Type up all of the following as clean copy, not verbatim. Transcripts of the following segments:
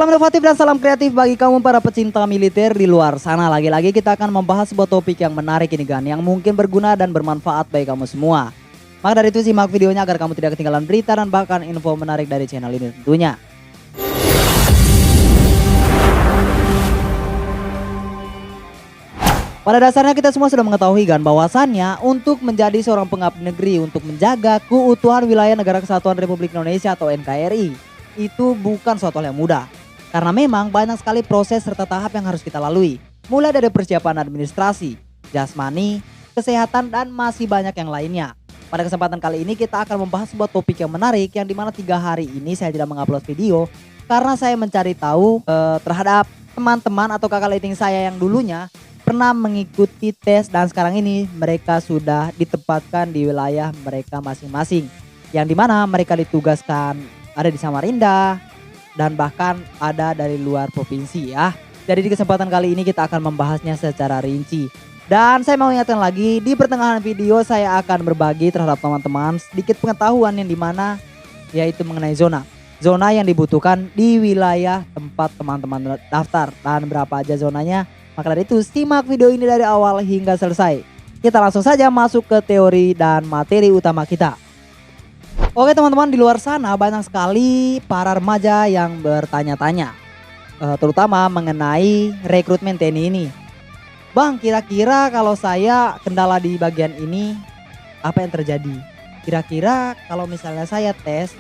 Salam inovatif dan salam kreatif bagi kamu para pecinta militer di luar sana. Lagi-lagi kita akan membahas sebuah topik yang menarik ini kan, yang mungkin berguna dan bermanfaat bagi kamu semua. Maka dari itu simak videonya agar kamu tidak ketinggalan berita dan bahkan info menarik dari channel ini tentunya. Pada dasarnya kita semua sudah mengetahui kan bahwasannya untuk menjadi seorang pengabdi negeri, untuk menjaga keutuhan wilayah Negara Kesatuan Republik Indonesia atau NKRI, itu bukan suatu hal yang mudah. Karena memang banyak sekali proses serta tahap yang harus kita lalui. Mulai dari persiapan administrasi, jasmani, kesehatan, dan masih banyak yang lainnya. Pada kesempatan kali ini kita akan membahas sebuah topik yang menarik yang dimana 3 hari ini saya tidak mengupload video. Karena saya mencari tahu terhadap teman-teman atau kakak lighting saya yang dulunya pernah mengikuti tes dan sekarang ini mereka sudah ditempatkan di wilayah mereka masing-masing. Yang dimana mereka ditugaskan ada di Samarinda dan bahkan ada dari luar provinsi ya. Jadi di kesempatan kali ini kita akan membahasnya secara rinci. Dan saya mau ingatkan lagi, di pertengahan video saya akan berbagi terhadap teman-teman sedikit pengetahuan yang dimana yaitu mengenai zona. Zona yang dibutuhkan di wilayah tempat teman-teman daftar dan berapa aja zonanya. Maka dari itu simak video ini dari awal hingga selesai. Kita langsung saja masuk ke teori dan materi utama kita. Oke teman-teman, di luar sana banyak sekali para remaja yang bertanya-tanya terutama mengenai rekrutmen TNI ini. Bang, kira-kira kalau saya kendala di bagian ini apa yang terjadi? Kira-kira kalau misalnya saya tes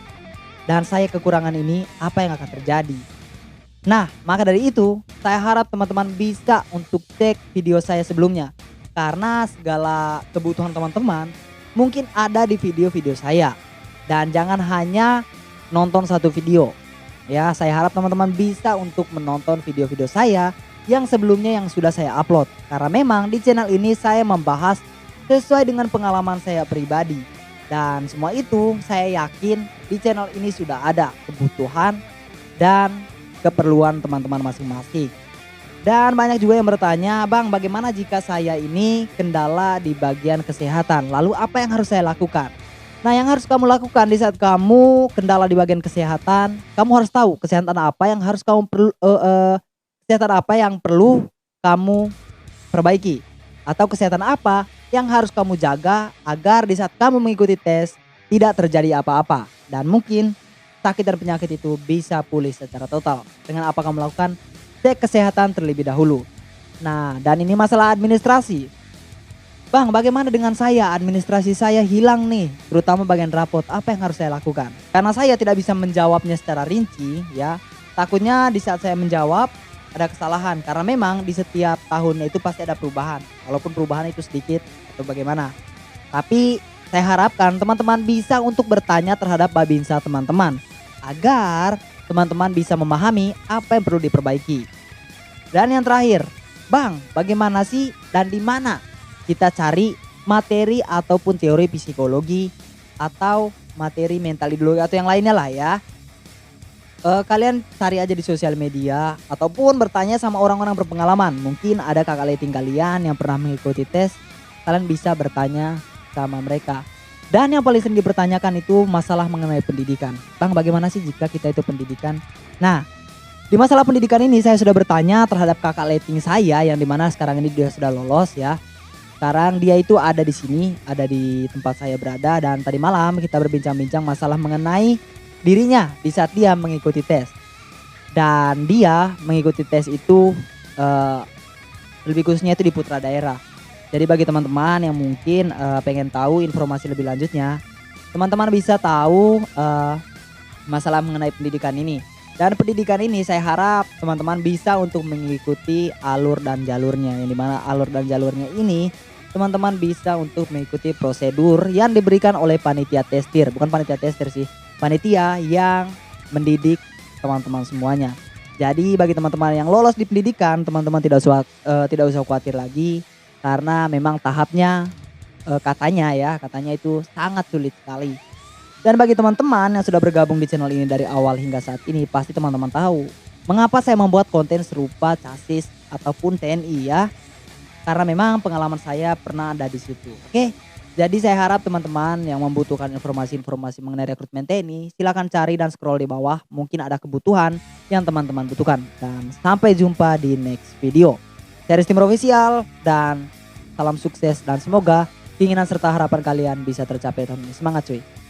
dan saya kekurangan ini apa yang akan terjadi? Nah, maka dari itu saya harap teman-teman bisa untuk cek video saya sebelumnya. Karena segala kebutuhan teman-teman mungkin ada di video-video saya. Dan jangan hanya nonton satu video. Ya, saya harap teman-teman bisa untuk menonton video-video saya yang sebelumnya yang sudah saya upload. Karena memang di channel ini saya membahas sesuai dengan pengalaman saya pribadi. Dan semua itu saya yakin di channel ini sudah ada kebutuhan dan keperluan teman-teman masing-masing. Dan banyak juga yang bertanya, Bang, bagaimana jika saya ini kendala di bagian kesehatan? Lalu apa yang harus saya lakukan? Nah, yang harus kamu lakukan di saat kamu kendala di bagian kesehatan, kamu harus tahu kesehatan apa yang harus kamu kesehatan apa yang perlu kamu perbaiki atau kesehatan apa yang harus kamu jaga agar di saat kamu mengikuti tes tidak terjadi apa-apa dan mungkin sakit dan penyakit itu bisa pulih secara total. Dengan apa kamu lakukan? Cek kesehatan terlebih dahulu. Nah, dan ini masalah administrasi. Bang, bagaimana dengan saya? Administrasi saya hilang nih, terutama bagian rapot. Apa yang harus saya lakukan? Karena saya tidak bisa menjawabnya secara rinci ya. Takutnya di saat saya menjawab ada kesalahan. Karena memang di setiap tahunnya itu pasti ada perubahan. Walaupun perubahan itu sedikit atau bagaimana. Tapi saya harapkan teman-teman bisa untuk bertanya terhadap babinsa teman-teman. Agar teman-teman bisa memahami apa yang perlu diperbaiki. Dan yang terakhir, Bang, bagaimana sih dan di mana kita cari materi ataupun teori psikologi atau materi mental ideologi atau yang lainnya lah ya. Kalian cari aja di sosial media ataupun bertanya sama orang-orang berpengalaman. Mungkin ada kakak lighting kalian yang pernah mengikuti tes, kalian bisa bertanya sama mereka. Dan yang paling sering dipertanyakan itu masalah mengenai pendidikan. Bang, bagaimana sih jika kita itu pendidikan? Nah, di masalah pendidikan ini saya sudah bertanya terhadap kakak lighting saya yang dimana sekarang ini dia sudah lolos ya. Sekarang dia itu ada di sini, ada di tempat saya berada dan tadi malam kita berbincang-bincang masalah mengenai dirinya di saat dia mengikuti tes. Dan dia mengikuti tes itu lebih khususnya itu di Putra Daerah. Jadi bagi teman-teman yang mungkin pengen tahu informasi lebih lanjutnya, teman-teman bisa tahu masalah mengenai pendidikan ini. Dan pendidikan ini saya harap teman-teman bisa untuk mengikuti alur dan jalurnya. Yang dimana alur dan jalurnya ini teman-teman bisa untuk mengikuti prosedur yang diberikan oleh panitia testir. Bukan panitia testir sih, panitia yang mendidik teman-teman semuanya. Jadi bagi teman-teman yang lolos di pendidikan, teman-teman tidak usah khawatir lagi. Karena memang tahapnya katanya itu sangat sulit sekali. Dan bagi teman-teman yang sudah bergabung di channel ini dari awal hingga saat ini, pasti teman-teman tahu mengapa saya membuat konten serupa CASIS ataupun TNI ya. Karena memang pengalaman saya pernah ada di situ. Oke. Jadi saya harap teman-teman yang membutuhkan informasi-informasi mengenai rekrutmen TNI, silakan cari dan scroll di bawah. Mungkin ada kebutuhan yang teman-teman butuhkan. Dan sampai jumpa di next video. Saya Rizky Official dan salam sukses dan semoga keinginan serta harapan kalian bisa tercapai tahun ini. Semangat cuy.